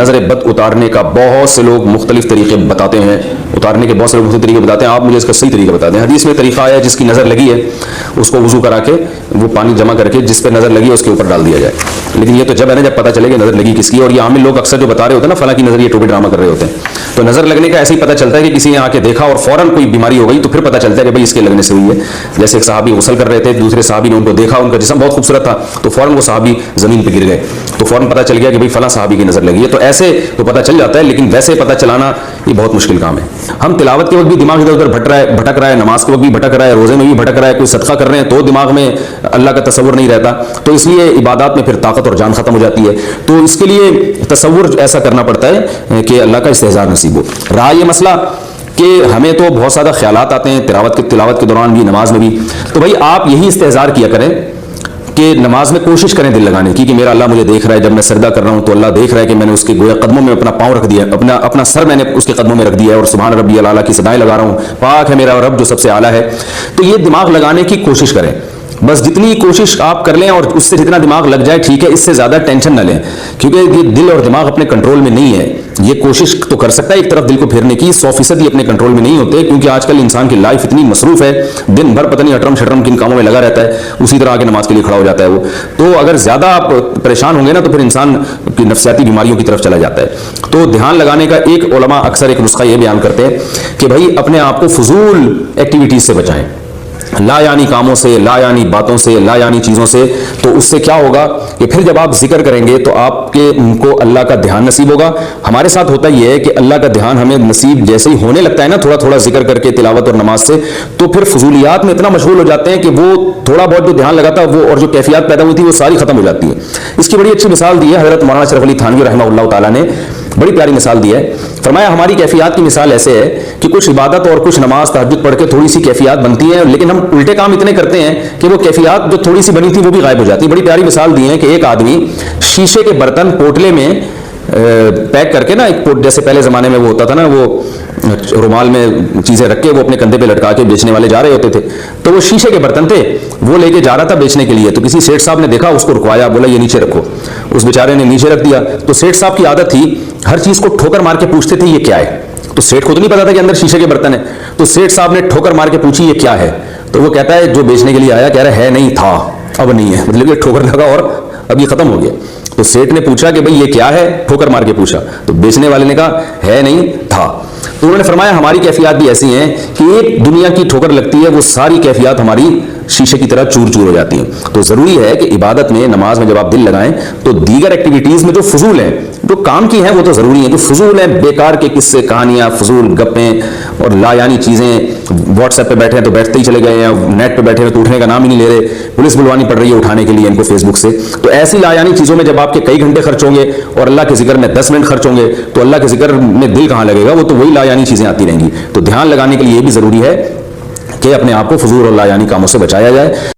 नज़र बद उतारने का बहुत से लोग मुख्तलिफ तरीके बताते हैं, उतारने के बहुत से लोग मुख्तलिफ तरीके बताते हैं। आप मुझे इसका सही तरीका बता दें। हदीस में तरीका आया, जिसकी नज़र लगी है उसको वजू करा के वो पानी जमा करके जिस पे नज़र लगी है उसके ऊपर डाल दिया जाए। लेकिन ये तो जब है ना, जब पता चलेगा नज़र लगी किसकी। और ये आमिल लोग अक्सर जो बता रहे होते हैं ना, फला की नज़र, ये टोपी ड्रामा कर रहे होते हैं। तो नज़र लगने का ऐसे ही पता चलता है कि किसी ने आके देखा और फौरन कोई बीमारी हो गई तो फिर पता चलता है कि भाई इसके लगने से हुई है। जैसे एक सहाबी गुस्ल कर रहे थे, दूसरे सहाबी ने उनको देखा, उनका जिस्म बहुत खूबसूरत था, तो फौरन वो सहाबी जमीन पर गिर गए, तो फौरन पता चल गया कि भाई फला सहाबी की नज़र लगी है। तो ऐसे तो पता चल जाता है, लेकिन वैसे पता चलाना ये बहुत मुश्किल काम है। हम तिलावत के वक्त भी दिमाग इधर उधर भटक रहा है, नमाज के वक्त भी भटक रहा है, रोजे में भी भटक रहा है, कोई सदका कर रहे हैं तो दिमाग में अल्लाह का तसव्वुर नहीं रहता, तो इसलिए इबादत में फिर ताकत और जान खत्म हो जाती है। तो इसके लिए तसव्वुर ऐसा करना पड़ता है कि अल्लाह का इस्तेज़ार नसीब हो। रहा ये मसला कि हमें तो बहुत ज़्यादा ख्यालात आते हैं तिलावत के दौरान भी, नमाज में भी, तो भाई आप यही इस्तेज़ार किया करें कि नमाज में कोशिश करें दिल लगाने की कि मेरा अल्लाह मुझे देख रहा है, जब मैं सजदा कर रहा हूं तो अल्लाह देख रहा है कि मैंने उसके गोया कदमों में अपना पांव रख दिया, अपना सर मैंने उसके कदमों में रख दिया है और सुभान रब्बियल आला की सदाएं लगा रहा हूं, पाक है मेरा रब जो सबसे आला है। तो ये दिमाग लगाने की कोशिश करें, बस जितनी कोशिश आप कर लें और उससे जितना दिमाग लग जाए ठीक है, इससे ज्यादा टेंशन ना लें, क्योंकि ये दिल और दिमाग अपने कंट्रोल में नहीं है। ये कोशिश तो कर सकता है एक तरफ दिल को फेरने की, 100% अपने कंट्रोल में नहीं होते, क्योंकि आजकल इंसान की लाइफ इतनी मसरूफ है, दिन भर पता नहीं अटरम शटरम किन कामों में लगा रहता है, उसी तरह आके नमाज के लिए खड़ा हो जाता है वो। तो अगर ज्यादा आप परेशान होंगे ना तो फिर इंसान की नफ्सियाती बीमारियों की तरफ चला जाता है। तो ध्यान लगाने का एक उलमा अक्सर एक नुस्खा ये बयान करते हैं कि भाई अपने आप को फजूल एक्टिविटीज से बचाएं, लायानी कामों से, लायानी बातों से, लायानी चीज़ों से। तो उससे क्या होगा कि फिर जब आप जिक्र करेंगे तो आपके उनको अल्लाह का ध्यान नसीब होगा। हमारे साथ होता यह है कि अल्लाह का ध्यान हमें नसीब जैसे ही होने लगता है ना, थोड़ा थोड़ा जिक्र करके तिलावत और नमाज से, तो फिर फजूलियात में इतना मशगूल हो जाते हैं कि वो थोड़ा बहुत जो ध्यान लगाता है वो और जो कैफियत पैदा हुई थी वो सारी खत्म हो जाती है। इसकी बड़ी अच्छी मिसाल दी है हजरत मौलाना अशरफ अली थानवी रहमतुल्लाह ताला ने, बड़ी प्यारी मिसाल दी है। फरमाया हमारी कैफियत की मिसाल ऐसे है कि कुछ इबादत और कुछ नमाज तहज्जुद पढ़ के थोड़ी सी कैफियत बनती है, लेकिन हम उल्टे काम इतने करते हैं कि वो कैफियत जो थोड़ी सी बनी थी वो भी गायब हो जाती है। बड़ी प्यारी मिसाल दी है कि एक आदमी शीशे के बर्तन पोटले में पैक करके ना, एक जैसे पहले जमाने में वो होता था ना, वो रुमाल में चीजें रख के वो अपने कंधे पे लटका के बेचने वाले जा रहे होते थे, तो वो शीशे के बर्तन थे, वो लेके जा रहा था बेचने के लिए। तो किसी सेठ साहब ने देखा, उसको रुकवाया, बोला ये नीचे रखो। उस बेचारे ने नीचे रख दिया। तो सेठ साहब की आदत थी हर चीज को ठोकर मार के पूछते थे ये क्या है। तो सेठ को तो नहीं पता था कि अंदर शीशे के बर्तन है, तो सेठ साहब ने ठोकर मार के पूछी ये क्या है। तो वो कहता है जो बेचने के लिए आया कह रहा है नहीं था, अब नहीं है, मतलब ये ठोकर लगा और अब ये खत्म हो गया। तो सेठ ने पूछा कि भाई ये क्या है, ठोकर मार के पूछा, तो बेचने वाले ने कहा है नहीं था। तो उन्होंने फरमाया हमारी कैफियत भी ऐसी हैं कि एक दुनिया की ठोकर लगती है, वो सारी कैफियत हमारी शीशे की तरह चूर चूर हो जाती हैं। तो जरूरी है कि इबादत में, नमाज में जब आप दिल लगाएं तो दीगर एक्टिविटीज में जो फजूल है, जो काम की हैं वो तो जरूरी है, जो फजूल है बेकार के किस्से कहानियां, फजूल गप्पें और लायानी चीजें, व्हाट्सएप पे बैठे हैं तो बैठते ही चले गए हैं, नेट पे बैठे हैं तो उठने का नाम ही नहीं ले रहे, पुलिस बुलवानी पड़ रही है उठाने के लिए इनको फेसबुक से। तो ऐसी लायानी चीजों में जब आपके कई घंटे खर्च होंगे और अल्लाह के जिक्र में 10 मिनट खर्च होंगे तो अल्लाह के जिक्र में दिल कहां लगेगा, वो तो वही लायानी चीजें आती रहेंगी। तो ध्यान लगाने के लिए भी जरूरी है कि अपने आप को फजूल और लायानी कामों से बचाया जाए।